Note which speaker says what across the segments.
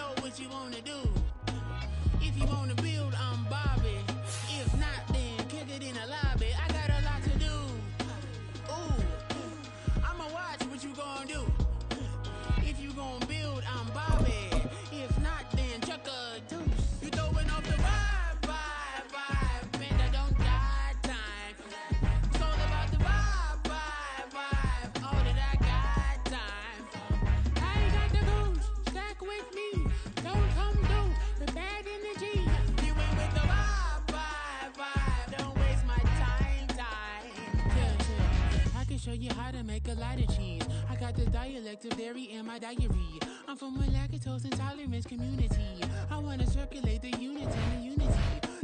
Speaker 1: know what you wanna do. If you wanna build, I'm Bobby. If not, then kick it in the lobby. I got a lot to do. Ooh, I'ma watch what you gonna do. If you gonna build, I'm Bobby. If not, then chuck a deuce. You throwing off the vibe, man, that don't die time. It's all about the vibe, all that I got time. I ain't got the goose, stack with me. Don't come through the bad energy. You ain't with the vibe, don't waste my time. Yeah. I can show you how to make a lot of cheese. I got the dialect of dairy in my diary. I'm from a lactose intolerance community. I wanna circulate the unity,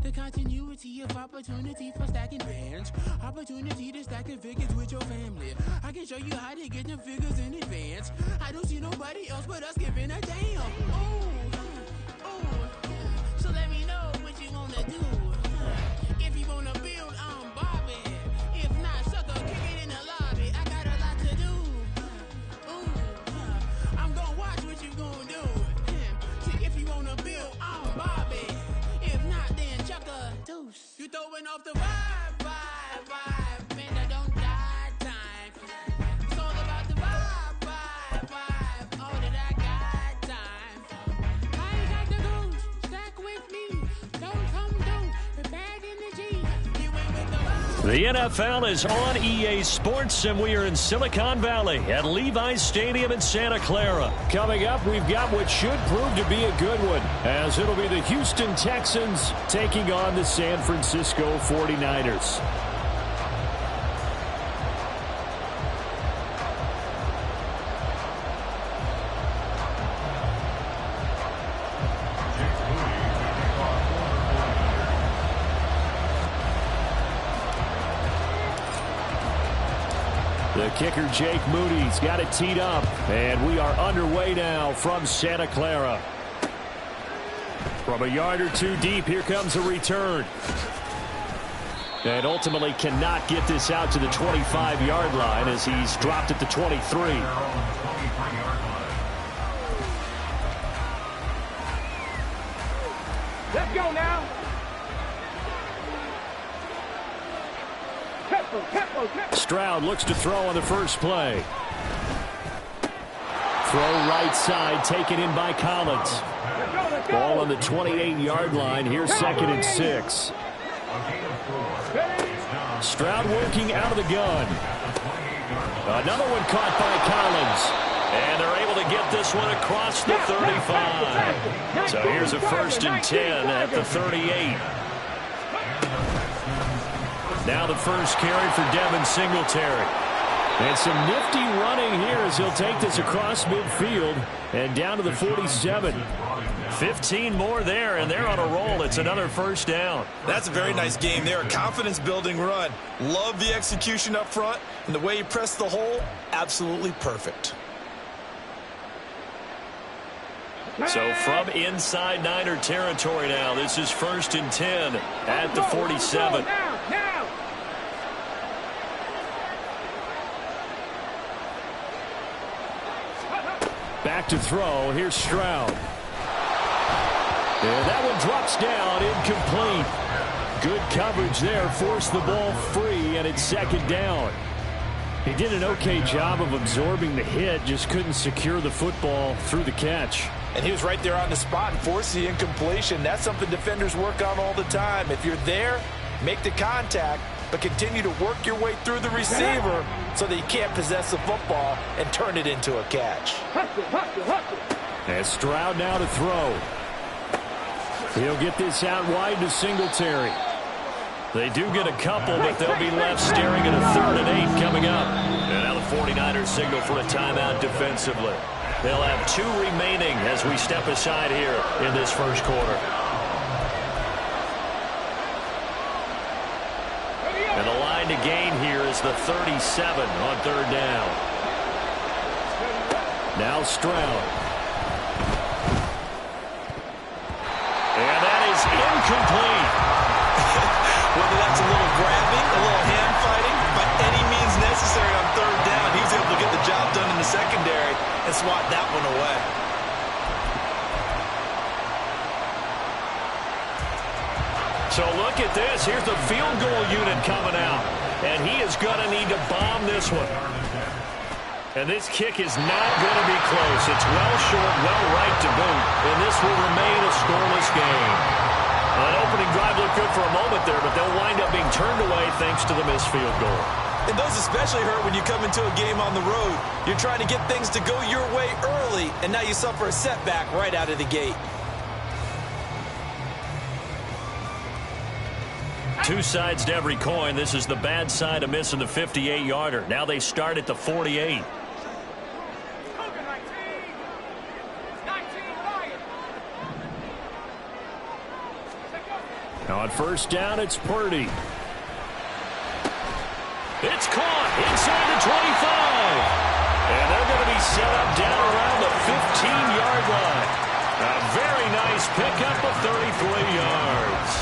Speaker 1: the continuity of opportunity for stacking bands. Opportunity to stack the figures with your family. I can show you how to get them figures in advance. I don't see nobody else but us giving a damn. Ooh. So let me know what you wanna do. If you wanna build, I'm Bobby. If not, sucker, kick it in the lobby. I got a lot to do. I'm gonna watch what you gonna do. See, if you wanna build, I'm Bobby. If not, then chuck a deuce. You throwing off the vibe, man, that don't die time. It's all about the vibe, all that I got time. I ain't got the goose, stack with me. Don't come through the bad energy. You ain't with the vibe.
Speaker 2: The NFL is on EA Sports, and we are in Silicon Valley at Levi's Stadium in Santa Clara. Coming up, we've got what should prove to be a good one, as it'll be the Houston Texans taking on the San Francisco 49ers. The kicker, Jake Moody's got it teed up, and we are underway now from Santa Clara. From a yard or two deep, here comes a return. And ultimately cannot get this out to the 25-yard line as he's dropped at the 23.
Speaker 3: Let's go now.
Speaker 2: Stroud looks to throw on the first play. Throw right side, taken in by Collins. Ball on the 28-yard line. Here's 2nd and 6. Stroud working out of the gun. Another one caught by Collins. And they're able to get this one across the 35. So here's a 1st and 10 at the 38. Now the first carry for Devin Singletary. And some nifty running here as he'll take this across midfield and down to the 47. 15 more there, and they're on a roll. It's another first down.
Speaker 4: That's a very nice game there. A confidence-building run. Love the execution up front, and the way he pressed the hole, absolutely perfect.
Speaker 2: So from inside Niner territory now, this is 1st and 10 at the 47. Back to throw. Here's Stroud. And that one drops down, incomplete. Good coverage there. Forced the ball free, and it's 2nd down. He did an okay job of absorbing the hit, just couldn't secure the football through the catch.
Speaker 4: And he was right there on the spot and forced the incompletion. That's something defenders work on all the time. If you're there, make the contact, but continue to work your way through the receiver so that you can't possess the football and turn it into a catch.
Speaker 2: And Stroud now to throw. He'll get this out wide to Singletary. They do get a couple, but they'll be left staring at a 3rd and 8 coming up. And now the 49ers signal for a timeout defensively. They'll have 2 remaining as we step aside here in this first quarter. And the line to gain here is the 37 on 3rd down. Now Stroud. And that is incomplete.
Speaker 4: Whether that's a little grabbing, a little hand fighting, by any means necessary on 3rd down, he was able to get the job done in the secondary and swat that one away.
Speaker 2: So look at this. Here's the field goal unit coming out. And he is going to need to bomb this one. And this kick is not going to be close. It's well short, well right to boot. And this will remain a scoreless game. An opening drive looked good for a moment there, but they'll wind up being turned away thanks to the missed field goal.
Speaker 4: And those especially hurt when you come into a game on the road. You're trying to get things to go your way early, and now you suffer a setback right out of the gate.
Speaker 2: Two sides to every coin. This is the bad side of missing the 58-yarder. Now they start at the 48. On first down, it's Purdy. It's caught inside the 25. And they're going to be set up down around the 15-yard line. A very nice pickup of 33 yards.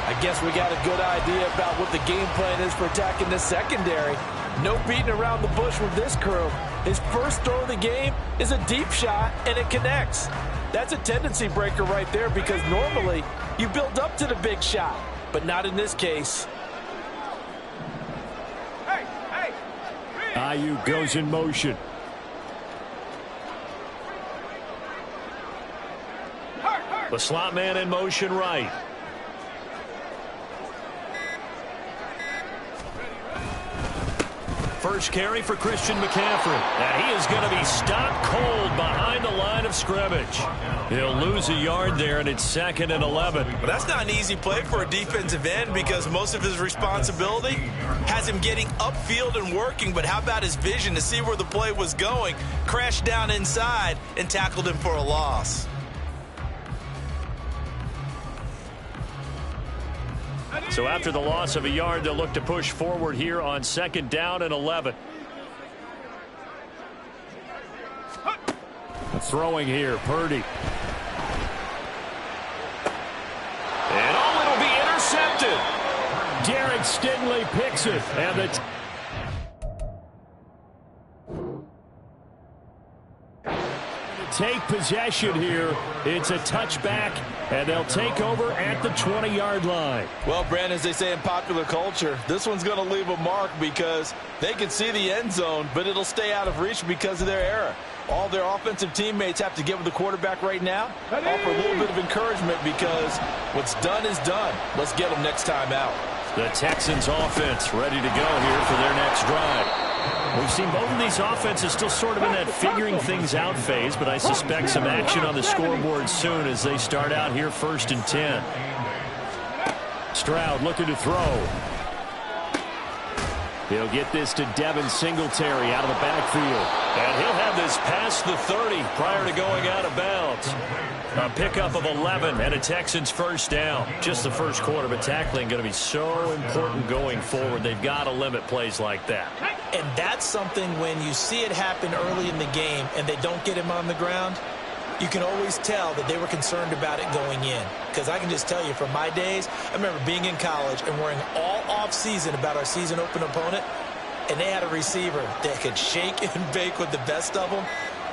Speaker 4: I guess we got a good idea about what the game plan is for attacking this secondary. No beating around the bush with this crew. His first throw of the game is a deep shot, and it connects. That's a tendency breaker right there because normally you build up to the big shot, but not in this case.
Speaker 2: Ayuk goes in motion. The slot man in motion right. First carry for Christian McCaffrey. And he is going to be stopped cold behind the line of scrimmage. He'll lose a yard there, and it's 2nd and 11.
Speaker 4: Well, that's not an easy play for a defensive end because most of his responsibility has him getting upfield and working. But how about his vision to see where the play was going? Crashed down inside and tackled him for a loss.
Speaker 2: So after the loss of a yard, they'll look to push forward here on 2nd down and 11. Throwing here, Purdy. And it'll be intercepted. Derek Stingley picks it. And the take possession here. It's a touchback, and they'll take over at the 20-yard line.
Speaker 4: Well, Brandon, as they say in popular culture, this one's going to leave a mark because they can see the end zone, but it'll stay out of reach because of their error. All their offensive teammates have to get with the quarterback right now, offer a little bit of encouragement because what's done is done. Let's get them next time out.
Speaker 2: The Texans offense ready to go here for their next drive. We've seen both of these offenses still sort of in that figuring things out phase, but I suspect some action on the scoreboard soon as they start out here 1st and 10. Stroud looking to throw. He'll get this to Devin Singletary out of the backfield. And he'll have this past the 30 prior to going out of bounds. A pickup of 11 and a Texans first down. Just the first quarter, but tackling going to be so important going forward. They've got to limit plays like that.
Speaker 4: And that's something when you see it happen early in the game and they don't get him on the ground, you can always tell that they were concerned about it going in. Because I can just tell you from my days, I remember being in college and worrying all off-season about our season open opponent, and they had a receiver that could shake and bake with the best of them.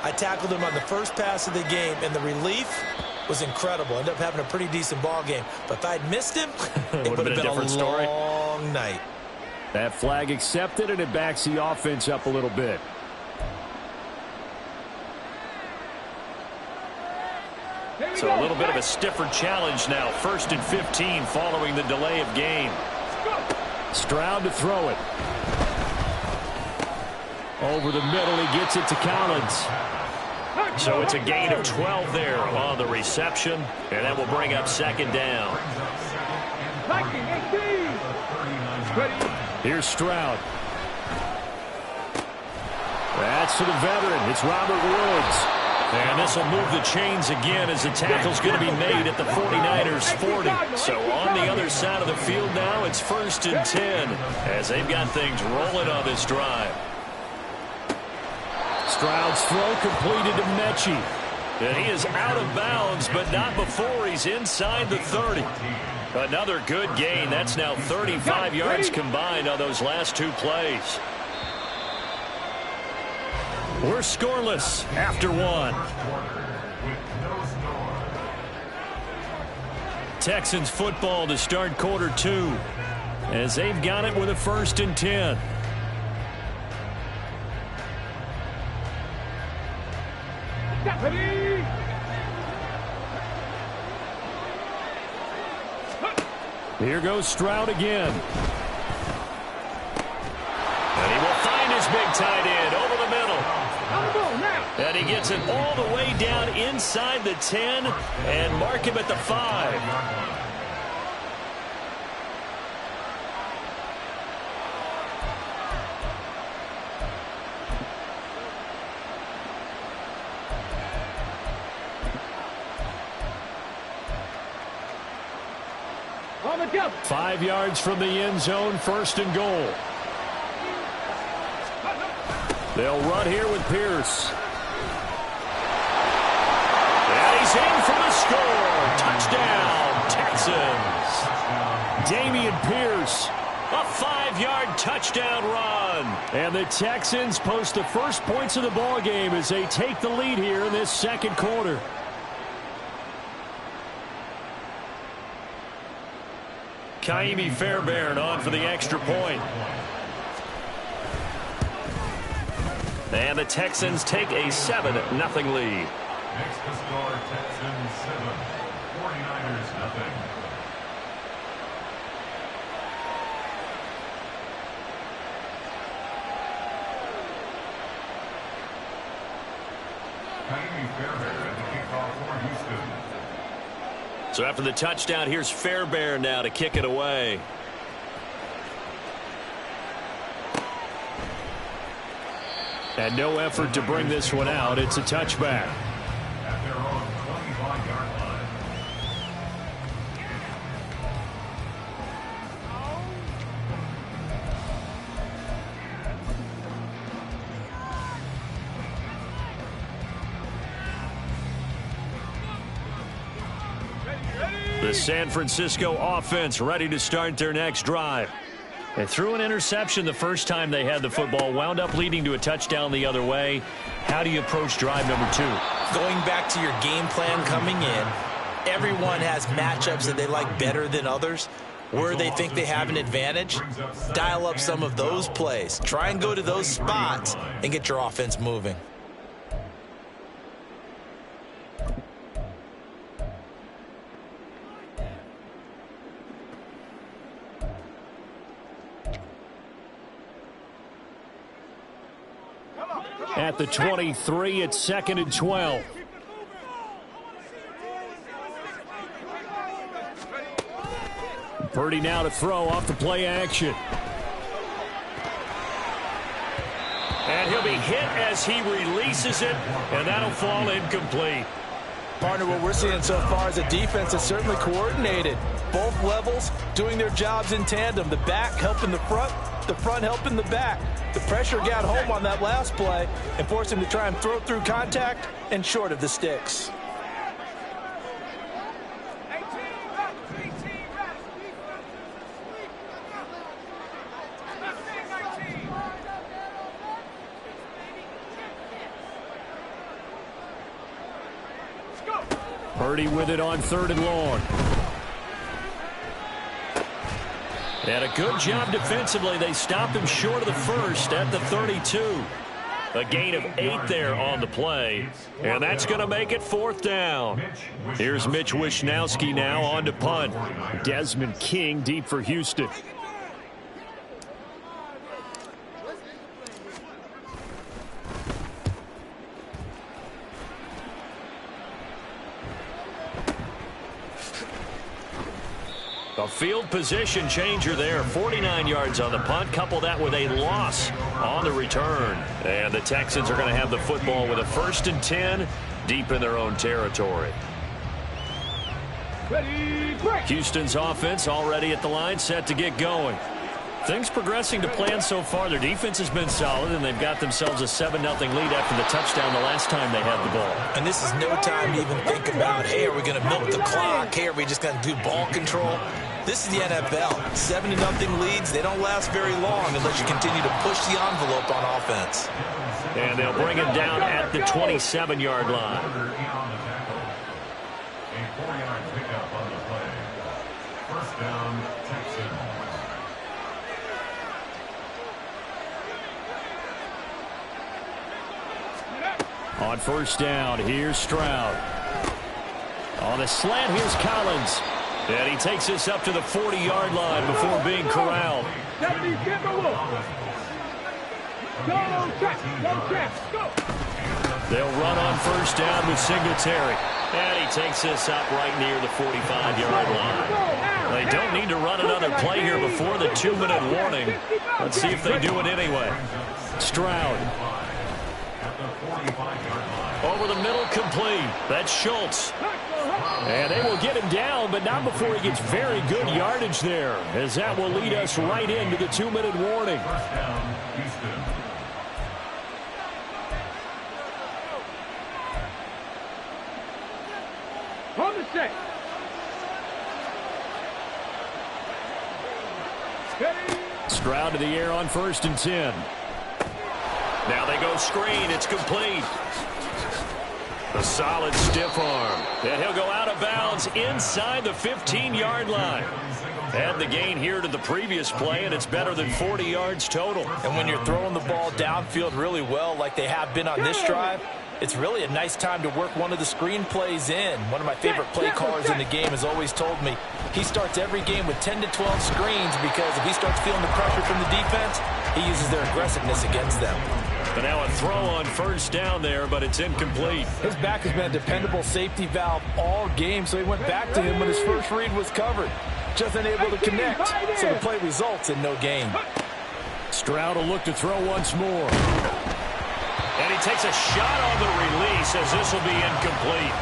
Speaker 4: I tackled him on the first pass of the game, and the relief was incredible. Ended up having a pretty decent ball game. But if I'd missed him, it would have been a different story. Long night.
Speaker 2: That flag accepted, and it backs the offense up a little bit. So a little bit of a stiffer challenge now. 1st and 15 following the delay of game. Stroud to throw it. Over the middle, he gets it to Collins. So it's a gain of 12 there on the reception, and that will bring up 2nd down. Here's Stroud. That's to the veteran. It's Robert Woods. And this will move the chains again as the tackle's going to be made at the 49ers 40. So on the other side of the field now, it's 1st and 10 as they've got things rolling on this drive. Stroud's throw completed to Mechie. And he is out of bounds, but not before he's inside the 30. Another good gain. That's now 35 yards combined on those last two plays. We're scoreless after one. Texans football to start quarter 2 as they've got it with a 1st and 10. Here goes Stroud again. And he will find his big tight end over the middle. And he gets it all the way down inside the 10 and mark him at the 5.
Speaker 3: On the jump.
Speaker 2: 5 yards from the end zone, 1st and goal. They'll run here with Pierce. And he's in for the score. Touchdown, Texans. Dameon Pierce, a 5-yard touchdown run. And the Texans post the first points of the ball game as they take the lead here in this 2nd quarter. Kaimi Fairbairn on for the extra point. And the Texans take a 7-0 lead.
Speaker 5: Next to score, Texans 7, 49ers 0. Kaimi Fairbairn at the kickoff for Houston.
Speaker 2: So after the touchdown, here's Fairbairn now to kick it away. And no effort to bring this one out. It's a touchback.
Speaker 5: At their own 25-yard line.
Speaker 2: The San Francisco offense ready to start their next drive. They threw an interception the first time they had the football, wound up leading to a touchdown the other way. How do you approach drive number 2?
Speaker 4: Going back to your game plan coming in, everyone has matchups that they like better than others. Where they think they have an advantage, dial up some of those plays. Try and go to those spots and get your offense moving.
Speaker 2: At the 23, it's 2nd and 12. Purdy now to throw off the play action. And he'll be hit as he releases it, and that'll fall incomplete.
Speaker 4: Partner, what we're seeing so far is a defense that's certainly coordinated. Both levels doing their jobs in tandem. The back helping the front helping the back. The pressure got home on that last play and forced him to try and throw through contact and short of the sticks.
Speaker 2: Purdy with it on 3rd and long. And a good job defensively. They stopped him short of the first at the 32. A gain of 8 there on the play. And that's going to make it 4th down. Here's Mitch Wishnowsky now on to punt. Desmond King deep for Houston. A field position changer there. 49 yards on the punt. Couple that with a loss on the return. And the Texans are going to have the football with a 1st and 10 deep in their own territory. Houston's offense already at the line, set to get going. Things progressing to plan so far. Their defense has been solid, and they've got themselves a 7-0 lead after the touchdown the last time they had the ball.
Speaker 4: And this is no time to even think about, hey, are we going to milk the clock? Hey, are we just going to do ball control? This is the NFL. 7-0 leads, they don't last very long unless you continue to push the envelope on offense.
Speaker 2: And they'll bring it down at the 27-yard line.
Speaker 5: A 4-yard pickup on the play. down, Texans.
Speaker 2: On first down, here's Stroud. On the slant, here's Collins. And he takes this up to the 40-yard line before being corralled. They'll run on first down with Singletary. And he takes this up right near the 45-yard line. They don't need to run another play here before the 2-minute warning. Let's see if they do it anyway. Stroud. Over the middle, complete. That's Schultz. And they will get him down, but not before he gets very good yardage there, as that will lead us right into the 2-minute warning.
Speaker 5: First down, Houston.
Speaker 3: Hold the set.
Speaker 2: Stroud to the air on first and 10. Now they go screen. It's complete. A solid stiff arm. And he'll go out of bounds inside the 15-yard line. Add the gain here to the previous play, and it's better than 40 yards total.
Speaker 4: And when you're throwing the ball downfield really well like they have been on this drive, it's really a nice time to work one of the screen plays in. One of my favorite play callers in the game has always told me he starts every game with 10 to 12 screens because if he starts feeling the pressure from the defense, he uses their aggressiveness against them.
Speaker 2: But now a throw on first down there, but it's incomplete.
Speaker 4: His back has been a dependable safety valve all game, so he went back to him when his first read was covered. Just unable to connect, so the play results in no gain.
Speaker 2: Stroud will look to throw once more. And he takes a shot on the release as this will be incomplete.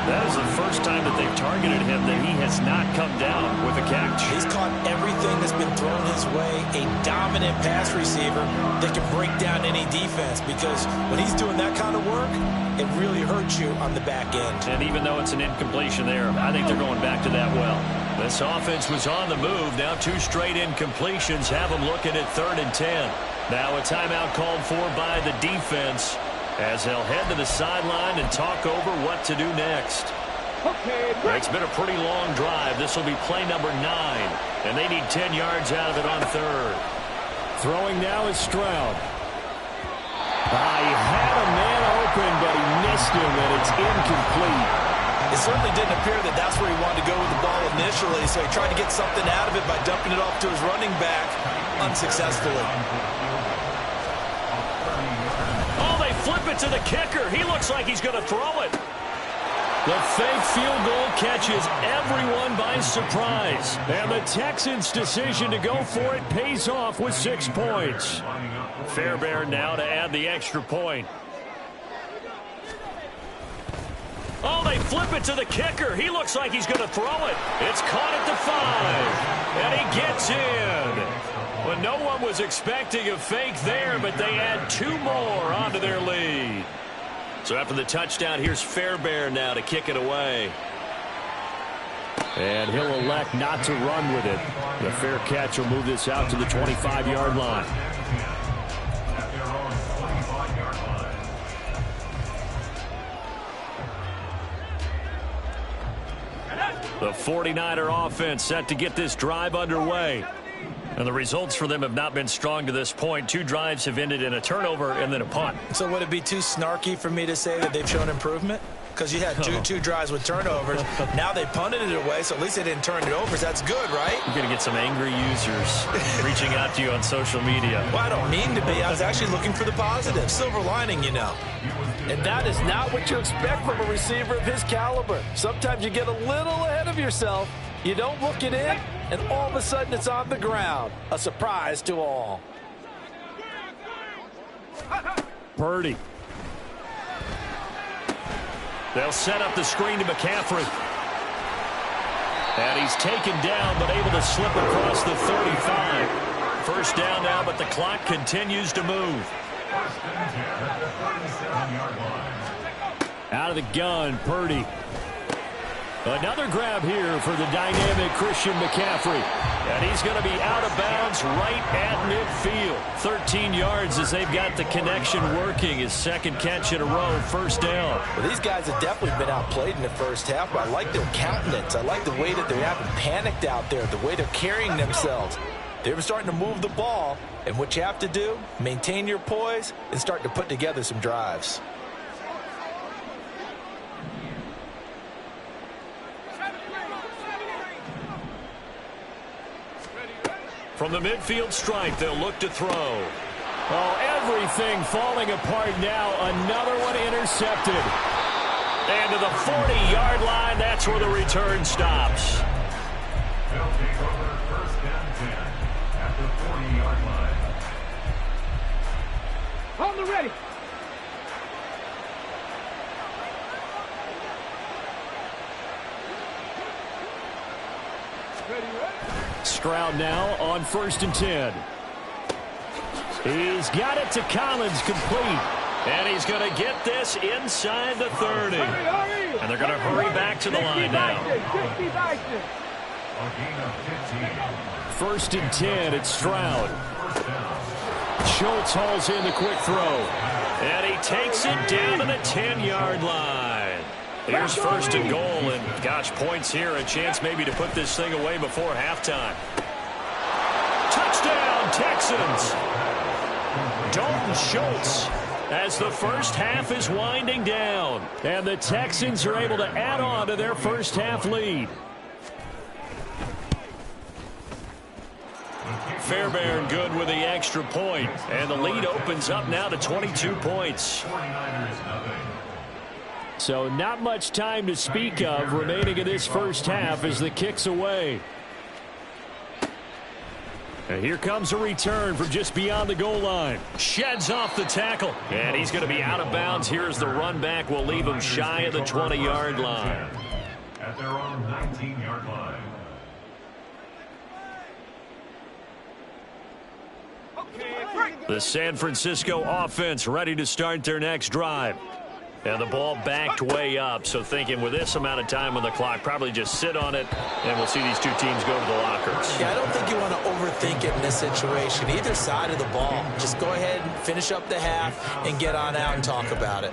Speaker 2: That is the first time that they've targeted him that he has not come down with a catch.
Speaker 4: He's caught everything that's been thrown his way. A dominant pass receiver that can break down any defense because when he's doing that kind of work, it really hurts you on the back end.
Speaker 2: And even though it's an incompletion there, I think they're going back to that well. This offense was on the move. Now 2 straight incompletions have them looking at 3rd and 10. Now a timeout called for by the defense as they'll head to the sideline and talk over what to do next. It's been a pretty long drive. This will be play number 9, and they need 10 yards out of it on 3rd. Throwing now is Stroud. He had a man open, but he missed him, and it's incomplete.
Speaker 4: It certainly didn't appear that that's where he wanted to go with the ball initially, so he tried to get something out of it by dumping it off to his running back unsuccessfully.
Speaker 2: Flip it to the kicker. He looks like he's going to throw it. The fake field goal catches everyone by surprise. And the Texans' decision to go for it pays off with 6 points. Fairbairn now to add the extra point. Oh, they flip it to the kicker. He looks like he's going to throw it. It's caught at the 5. And he gets in. Well, no one was expecting a fake there, but they add 2 more onto their lead. So after the touchdown, here's Fairbairn now to kick it away. And he'll elect not to run with it. The fair catch will move this out to the 25-yard line.
Speaker 5: At their own 25-yard line.
Speaker 2: The 49er offense set to get this drive underway. And the results for them have not been strong to this point. 2 drives have ended in a turnover and then a punt.
Speaker 4: So would it be too snarky for me to say that they've shown improvement? Because you had two drives with turnovers. Now they punted it away, so at least they didn't turn it over. So that's good, right?
Speaker 2: You're going to get some angry users reaching out to you on social media.
Speaker 4: Well, I don't mean to be. I was actually looking for the positive. Silver lining, you know. And that is not what you expect from a receiver of his caliber. Sometimes you get a little ahead of yourself. You don't look it in, and all of a sudden it's on the ground. A surprise to all.
Speaker 2: Purdy. They'll set up the screen to McCaffrey. And he's taken down, but able to slip across the 35. First down now, but the clock continues to move.
Speaker 5: First and 10 at the 37-yard line.
Speaker 2: Out of the gun, Purdy. Another grab here for the dynamic Christian McCaffrey. And he's going to be out of bounds right at midfield. 13 yards as they've got the connection working. His second catch in a row, first down.
Speaker 4: Well, these guys have definitely been outplayed in the first half, but I like their countenance. I like the way that they haven't panicked out there, the way they're carrying themselves. They're starting to move the ball, and what you have to do, maintain your poise and start to put together some drives.
Speaker 2: From the midfield stripe, they'll look to throw. Oh, everything falling apart now. Another one intercepted. And to the 40-yard line, that's where the return stops.
Speaker 5: They'll take over first and 10 at the 40-yard line.
Speaker 3: Hold the ready.
Speaker 2: Stroud now on 1st and 10. He's got it to Collins, complete. And he's going to get this inside the 30. And they're going to hurry back to the line now.
Speaker 5: A gain of 15.
Speaker 2: 1st and 10, it's Stroud. Schultz hauls in the quick throw. And he takes it down to the 10-yard line. Here's 1st and goal, and gosh, points here, a chance maybe to put this thing away before halftime. Touchdown, Texans! Dalton Schultz as the first half is winding down, and the Texans are able to add on to their first half lead. Fairbairn good with the extra point, and the lead opens up now to 22 points.
Speaker 5: 49ers nothing.
Speaker 2: So not much time to speak of remaining in this first half as the kick's away. And here comes a return from just beyond the goal line. Sheds off the tackle. And he's going to be out of bounds. Here's the run back. We'll leave him shy of the 20-yard line.
Speaker 5: At their own 19-yard line.
Speaker 2: The San Francisco offense ready to start their next drive. And the ball backed way up, so thinking with this amount of time on the clock, probably just sit on it, and we'll see these two teams go to the lockers.
Speaker 4: Yeah, I don't think you want to overthink it in this situation. Either side of the ball. Just go ahead and finish up the half and get on out and talk about it.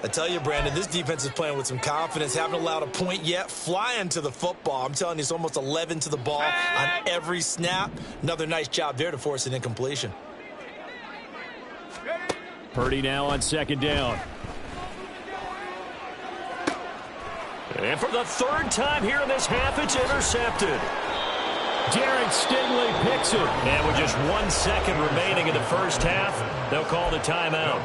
Speaker 4: I tell you, Brandon, this defense is playing with some confidence. Haven't allowed a point yet. Flying to the football. I'm telling you, it's almost 11 to the ball on every snap. Another nice job there to force an incompletion.
Speaker 2: Purdy now on 2nd down. And for the 3rd time here in this half, it's intercepted. Derek Stingley picks it. And with just 1 second remaining in the first half, they'll call the timeout.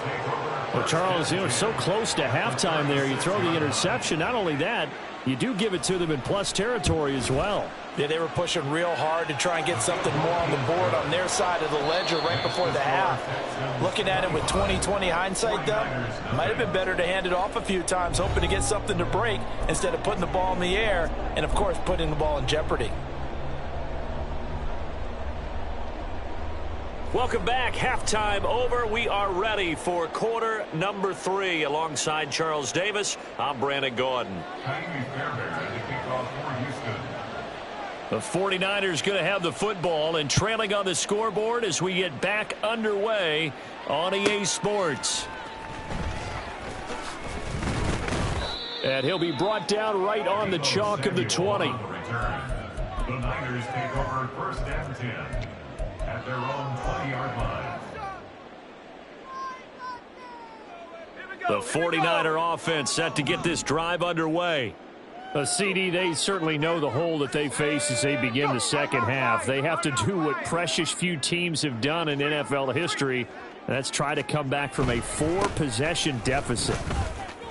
Speaker 2: Well, Charles, you know, so close to halftime there. You throw the interception. Not only that, you do give it to them in plus territory as well.
Speaker 4: Yeah, they were pushing real hard to try and get something more on the board on their side of the ledger right before the half. Looking at it with 20/20 hindsight, though, might have been better to hand it off a few times, hoping to get something to break instead of putting the ball in the air and, of course, putting the ball in jeopardy.
Speaker 2: Welcome back. Halftime over. We are ready for quarter number 3. Alongside Charles Davis, I'm Brandon Gordon.
Speaker 5: Fairbairn at the kickoff for Houston.
Speaker 2: The 49ers going to have the football and trailing on the scoreboard as we get back underway on EA Sports. And he'll be brought down right on the chalk of the 20.
Speaker 5: The Niners take over 1st and 10 at their own 20-yard line.
Speaker 2: The 49er offense set to get this drive underway. A CD, they certainly know the hole that they face as they begin the second half. They have to do what precious few teams have done in NFL history, and that's try to come back from a 4-possession deficit.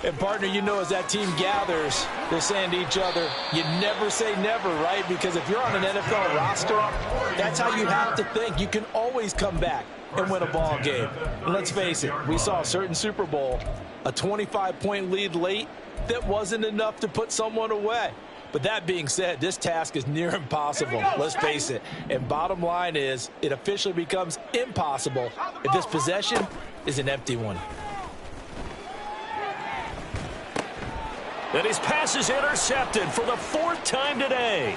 Speaker 4: And, partner, you know, as that team gathers, they're saying to each other, you never say never, right? Because if you're on an NFL roster, that's how you have to think. You can always come back and win a ball game. And let's face it, we saw a certain Super Bowl, a 25-point lead late, that wasn't enough to put someone away. But that being said, this task is near impossible. Let's face it. And bottom line is, it officially becomes impossible if this possession is an empty one.
Speaker 2: And his pass is intercepted for the 4th time today.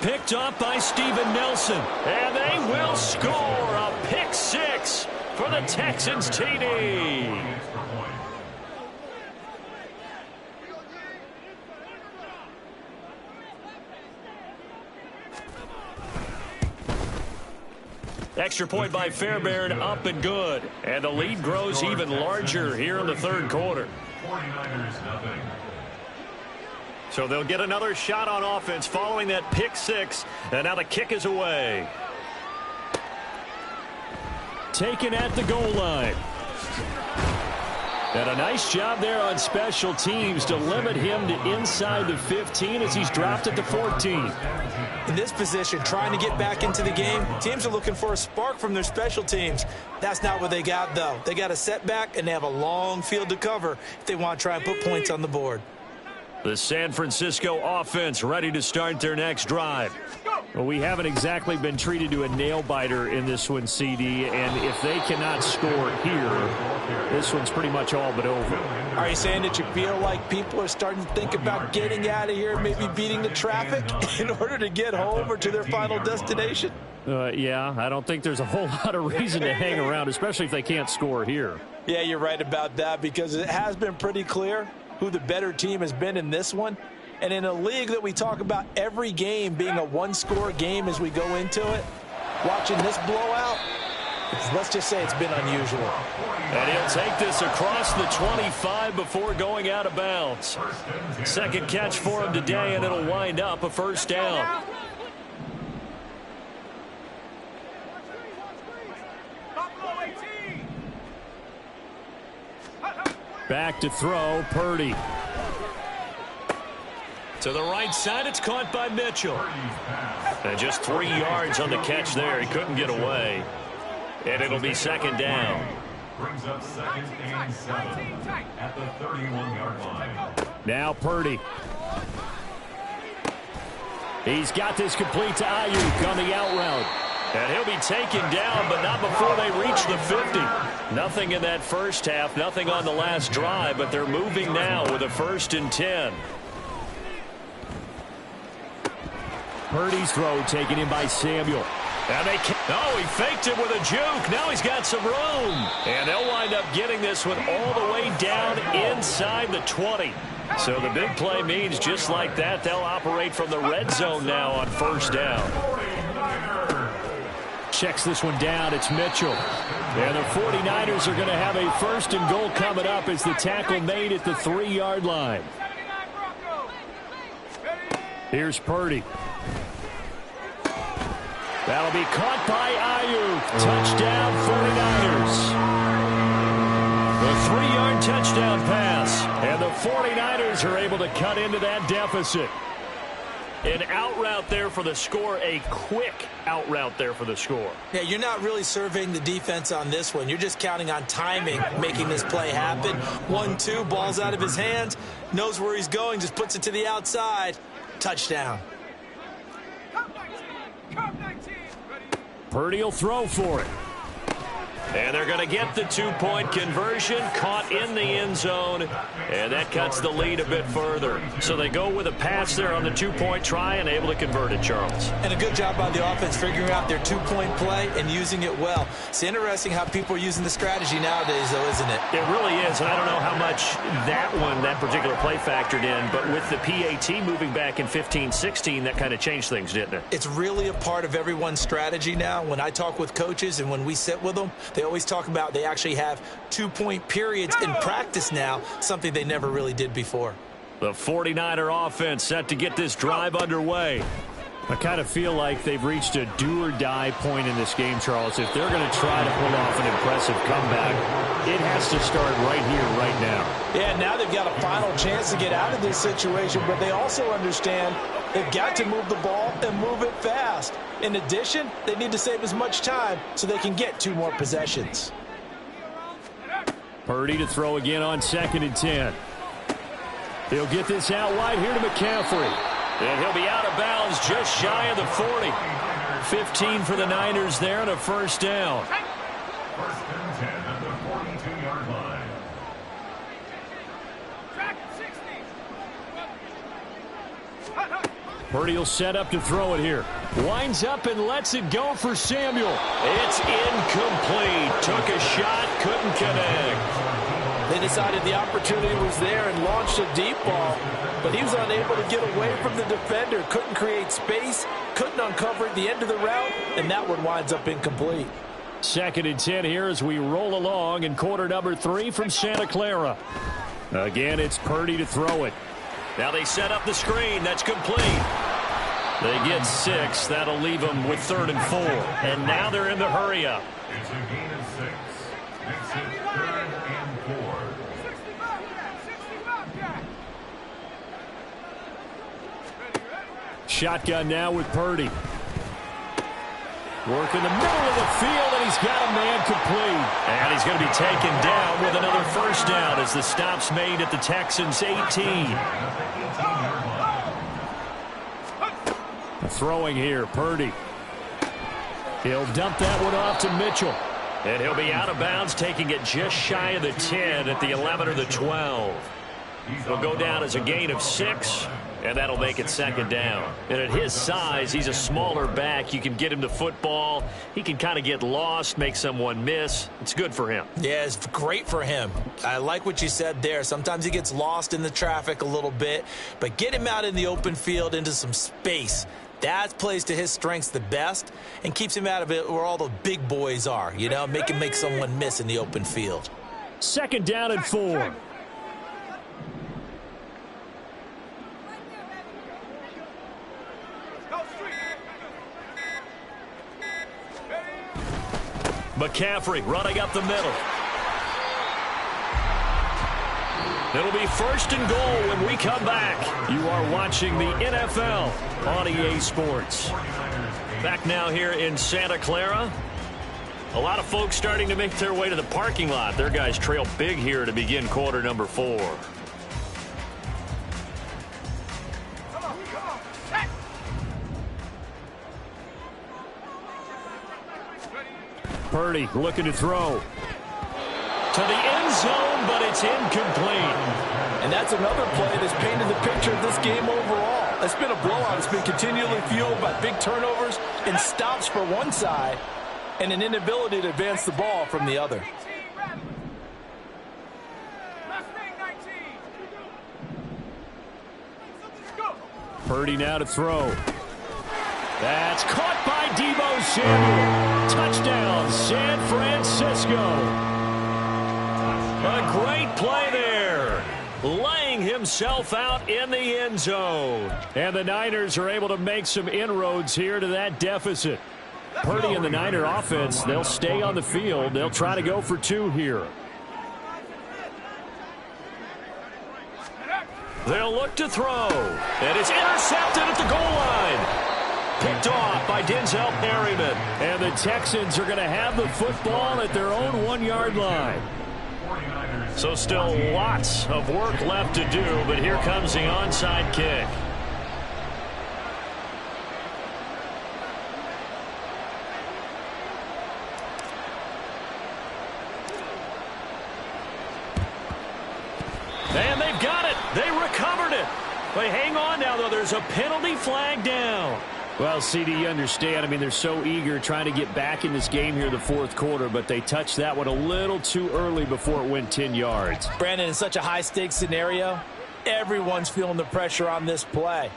Speaker 2: picked off by Steven Nelson. And they will score a pick six for the Texans TD. Extra point by Fairbairn, up and good. And the lead grows even larger here in the third quarter.
Speaker 5: 49ers nothing.
Speaker 2: So they'll get another shot on offense following that pick six. And now the kick is away. Taken at the goal line. And a nice job there on special teams to limit him to inside the 15 as he's dropped at the 14.
Speaker 4: In this position, trying to get back into the game, teams are looking for a spark from their special teams. That's not what they got, though. They got a setback, and they have a long field to cover if they want to try and put points on the board.
Speaker 2: The San Francisco offense ready to start their next drive. Well, we haven't exactly been treated to a nail-biter in this one, CD, and if they cannot score here, this one's pretty much all but over.
Speaker 4: Are you saying that you feel like people are starting to think about getting out of here, maybe beating the traffic in order to get home or to their final destination?
Speaker 2: Yeah, I don't think there's a whole lot of reason to hang around, especially if they can't score here.
Speaker 4: Yeah, you're right about that, because it has been pretty clear who the better team has been in this one. And in a league that we talk about every game being a one-score game as we go into it, watching this blowout, let's just say it's been unusual.
Speaker 2: And he'll take this across the 25 before going out of bounds. Second catch for him today, and it'll wind up a first down. Back to throw, Purdy. To the right side, it's caught by Mitchell. And just 3 yards on the catch there. He couldn't get away. And it'll be second down.
Speaker 5: Brings up second and 7 at the 31-yard line.
Speaker 2: Now Purdy. He's got this complete to Ayuk on the out route. And he'll be taken down, but not before they reach the 50. Nothing in that first half, nothing on the last drive, but they're moving now with a 1st and 10. Purdy's throw taken in by Samuel. And they can't. Oh, he faked it with a juke. Now he's got some room. And they'll wind up getting this one all the way down inside the 20. So the big play means just like that, they'll operate from the red zone now on first down. Checks this one down. It's Mitchell. And the 49ers are going to have a 1st and goal coming up as the tackle made at the 3-yard line. Here's Purdy. That'll be caught by Ayuk. Touchdown 49ers. The 3-yard touchdown pass. And the 49ers are able to cut into that deficit. An out route there for the score. A quick out route there for the score.
Speaker 4: Yeah, you're not really surveying the defense on this one. You're just counting on timing, making this play happen. 1-2, ball's out of his hands. Knows where he's going, just puts it to the outside. Touchdown.
Speaker 2: Purdy will throw for it. And they're going to get the 2-point conversion, caught in the end zone, and that cuts the lead a bit further. So they go with a pass there on the 2-point try and able to convert it, Charles.
Speaker 4: And a good job by the offense figuring out their 2-point play and using it well. It's interesting how people are using the strategy nowadays, though, isn't it?
Speaker 2: It really is, and I don't know how much that particular play factored in, but with the PAT moving back in 15-16, that kind of changed things, didn't it?
Speaker 4: It's really a part of everyone's strategy now. When I talk with coaches and when we sit with them, they always talk about they actually have 2-point periods in practice now, something they never really did before.
Speaker 2: The 49er offense set to get this drive underway. I kind of feel like they've reached a do-or-die point in this game, Charles. If they're going to try to pull off an impressive comeback, it has to start right here, right now.
Speaker 4: Yeah, now they've got a final chance to get out of this situation, but they also understand they've got to move the ball and move it fast. In addition, they need to save as much time so they can get 2 more possessions.
Speaker 2: Purdy to throw again on 2nd and 10. He'll get this out wide here to McCaffrey. And he'll be out of bounds just shy of the 40. 15 for the Niners there and a first down.
Speaker 5: 1st and 10 at the 42-yard line.
Speaker 2: Purdy will set up to throw it here. Winds up and lets it go for Samuel. It's incomplete. Took a shot, couldn't connect.
Speaker 4: They decided the opportunity was there and launched a deep ball, but he was unable to get away from the defender. Couldn't create space, couldn't uncover at the end of the route, and that one winds up incomplete.
Speaker 2: 2nd and 10 here as we roll along in quarter number 3 from Santa Clara. Again, it's Purdy to throw it. Now they set up the screen. That's complete. They get 6. That'll leave them with 3rd and 4. And now they're in the hurry up.
Speaker 5: It's a gain of 6. Makes it 3rd and 4.
Speaker 2: Shotgun now with Purdy. Work in the middle of the field, and he's got a man complete. And he's going to be taken down with another first down as the stop's made at the Texans' 18. Throwing here, Purdy. He'll dump that one off to Mitchell. And he'll be out of bounds, taking it just shy of the 10 at the 11 or the 12. He'll go down as a gain of 6. And that'll make it 2nd down. And at his size, he's a smaller back. You can get him the football. He can kind of get lost, make someone miss. It's good for him.
Speaker 4: Yeah, it's great for him. I like what you said there. Sometimes he gets lost in the traffic a little bit, but get him out in the open field into some space. That plays to his strengths the best and keeps him out of it where all the big boys are, you know, make him make someone miss in the open field.
Speaker 2: 2nd down and 4. McCaffrey running up the middle. It'll be 1st and goal when we come back. You are watching the NFL on EA Sports. Back now here in Santa Clara. A lot of folks starting to make their way to the parking lot. Their guys trail big here to begin quarter number 4. Purdy looking to throw. To the end zone, but it's incomplete.
Speaker 4: And that's another play that's painted the picture of this game overall. It's been a blowout. It's been continually fueled by big turnovers and stops for one side and an inability to advance the ball from the other.
Speaker 2: Purdy now to throw. That's caught by Deebo Samuel. Touchdown, San Francisco. A great play there. Laying himself out in the end zone. And the Niners are able to make some inroads here to that deficit. Purdy and the Niner offense, they'll stay on the field. They'll try to go for 2 here. They'll look to throw. And it's intercepted at the goal line. Picked off by Denzel Perryman. And the Texans are going to have the football at their own 1-yard line. So still lots of work left to do, but here comes the onside kick. And they've got it. They recovered it. They hang on now, though. There's a penalty flag down. Well, CD, you understand. I mean, they're so eager trying to get back in this game here in the 4th quarter, but they touched that one a little too early before it went 10 yards.
Speaker 4: Brandon, in such a high-stakes scenario, everyone's feeling the pressure on this play.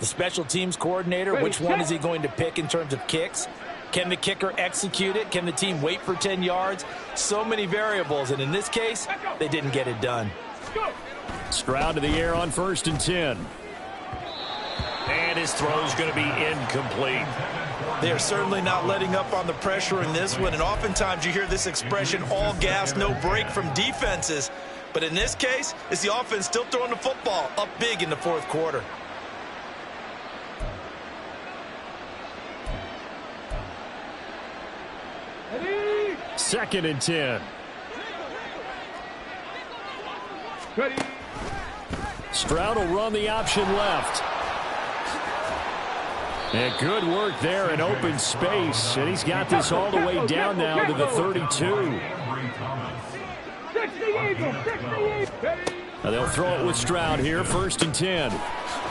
Speaker 4: The special teams coordinator, which one is he going to pick in terms of kicks? Can the kicker execute it? Can the team wait for 10 yards? So many variables, and in this case, they didn't get it done.
Speaker 2: Stroud to the air on 1st and 10. And his throw's going to be incomplete.
Speaker 3: They are certainly not letting up on the pressure in this one, and oftentimes you hear this expression, all gas, no break from defenses. But in this case, it's the offense still throwing the football up big in the 4th quarter.
Speaker 2: Ready? 2nd and 10. Ready. Stroud will run the option left. And good work there in open space. And he's got this all the way down now to the 32. They'll throw it with Stroud here, 1st and 10.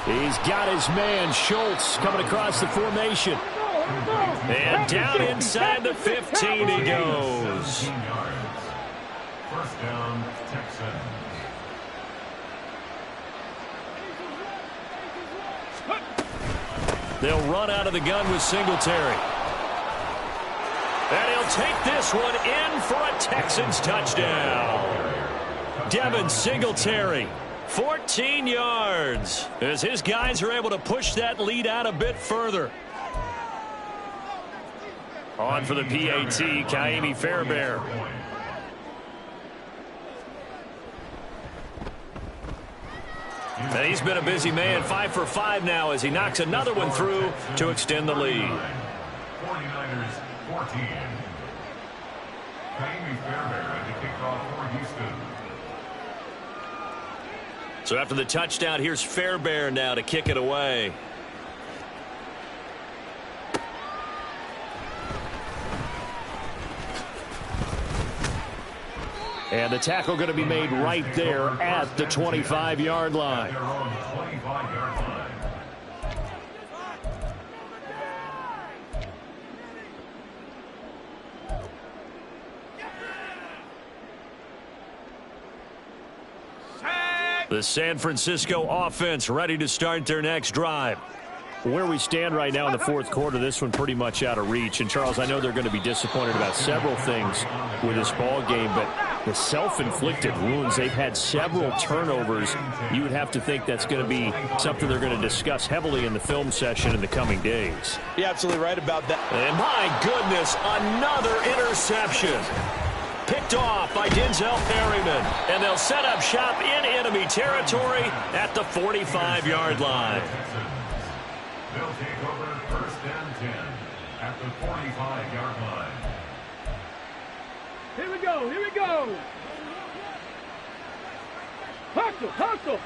Speaker 2: He's got his man, Schultz, coming across the formation. And down inside the 15 he goes.
Speaker 5: 1st down, Texans.
Speaker 2: They'll run out of the gun with Singletary. And he'll take this one in for a Texans touchdown. Devin Singletary, 14 yards, as his guys are able to push that lead out a bit further. On for the PAT, Kaimi Fairbairn. And he's been a busy man, 5 for 5 now as he knocks another one through to extend the lead.
Speaker 5: 49ers 14. Kaimi Fairbairn to kick off for Houston.
Speaker 2: So after the touchdown, here's Fairbairn now to kick it away. And the tackle going to be made right there at the 25-yard line.
Speaker 5: Their own 25-yard line.
Speaker 2: The San Francisco offense ready to start their next drive. Where we stand right now in the 4th quarter, this one pretty much out of reach. And, Charles, I know they're going to be disappointed about several things with this ball game, but the self-inflicted wounds, they've had several turnovers. You would have to think that's going to be something they're going to discuss heavily in the film session in the coming days.
Speaker 4: You're absolutely right about that.
Speaker 2: And, my goodness, another interception. Picked off by Denzel Perryman. And they'll set up shop in enemy territory at the 45-yard line.
Speaker 5: They'll take over 1st and 10 at the 45-yard line.
Speaker 6: Here we go, here we go. Hustle.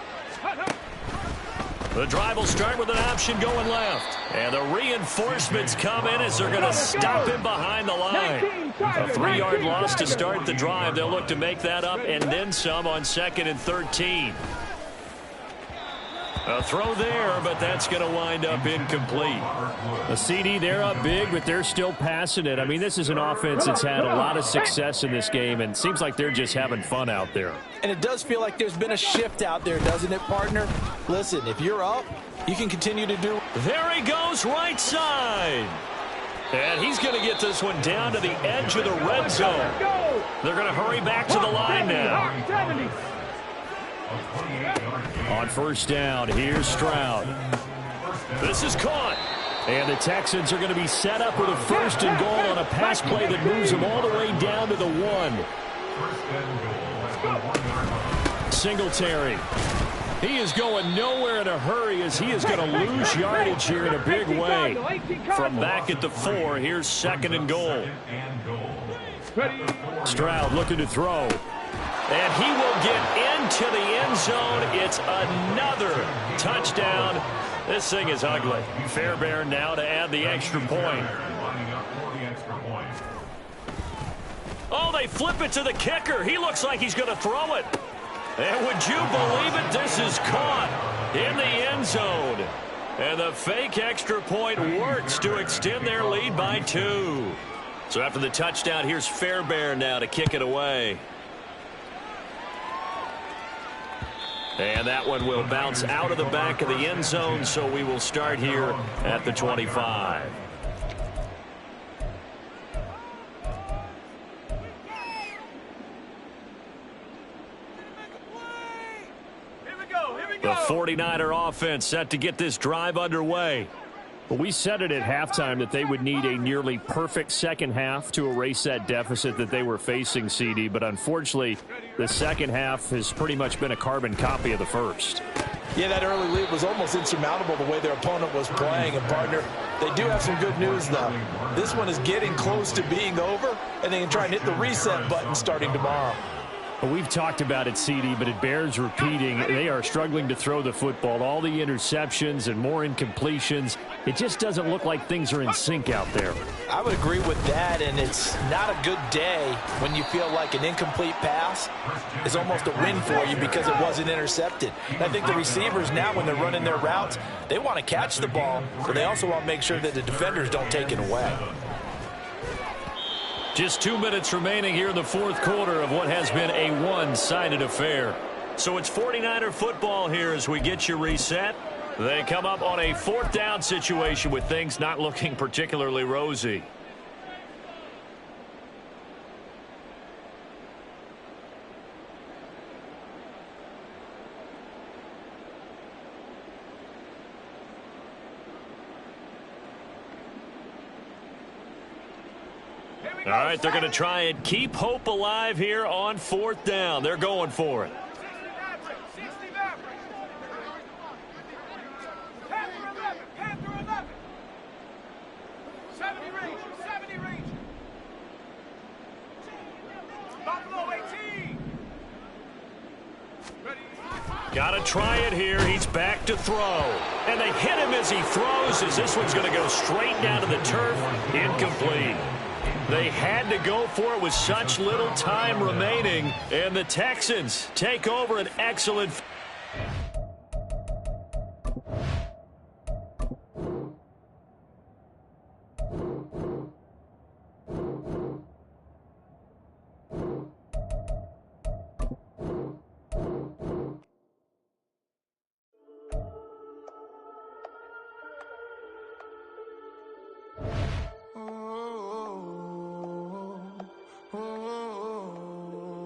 Speaker 2: The drive will start with an option going left. And the reinforcements come in as they're going to stop him behind the line. A 3-yard loss to start the drive. They'll look to make that up and then some on 2nd and 13. A throw there, but that's going to wind up incomplete. A CD, they're up big, but they're still passing it. I mean, this is an offense that's had a lot of success in this game, and it seems like they're just having fun out there.
Speaker 4: And it does feel like there's been a shift out there, doesn't it, partner? Listen, if you're up, you can continue to do.
Speaker 2: There he goes, right side. And he's going to get this one down to the edge of the red zone. They're going to hurry back to the line now. On 1st down, here's Stroud. This is caught. And the Texans are going to be set up with a 1st and goal on a pass play that moves them all the way down to the 1. Singletary. He is going nowhere in a hurry as he is going to lose yardage here in a big way. From back at the 4, here's 2nd and goal. Stroud looking to throw. And he will get into the end zone. It's another touchdown. This thing is ugly. Fairbairn now to add the extra point. Oh, they flip it to the kicker. He looks like he's going to throw it. And would you believe it? This is caught in the end zone. And the fake extra point works to extend their lead by 2. So after the touchdown, here's Fairbairn now to kick it away. And that one will bounce out of the back of the end zone, so we will start here at the 25. The 49er offense set to get this drive underway. But we said it at halftime that they would need a nearly perfect second half to erase that deficit that they were facing, CD. But unfortunately, the second half has pretty much been a carbon copy of the first.
Speaker 4: Yeah, that early lead was almost insurmountable the way their opponent was playing. And, partner, they do have some good news, though. This one is getting close to being over, and they can try and hit the reset button starting tomorrow.
Speaker 2: Well, we've talked about it, CD, but it bears repeating. They are struggling to throw the football. All the interceptions and more incompletions. It just doesn't look like things are in sync out there.
Speaker 4: I would agree with that, and it's not a good day when you feel like an incomplete pass is almost a win for you because it wasn't intercepted. And I think the receivers now, when they're running their routes, they want to catch the ball, but they also want to make sure that the defenders don't take it away.
Speaker 2: Just 2 minutes remaining here in the fourth quarter of what has been a one-sided affair. So it's 49er football here as we get you reset. They come up on a fourth down situation with things not looking particularly rosy. All right, they're going to try and keep hope alive here on fourth down. They're going for it. Got to try it here. He's back to throw. And they hit him as he throws, as this one's going to go straight down to the turf. Incomplete. They had to go for it with such little time remaining. And the Texans take over an excellent...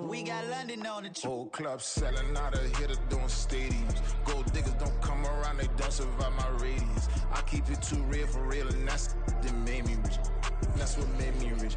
Speaker 7: We got London on the
Speaker 8: whole club selling out of hitter doing stadiums. Gold diggers don't come around, they don't survive my radius. I keep it too real for real, and that's that made me rich. That's what made me rich.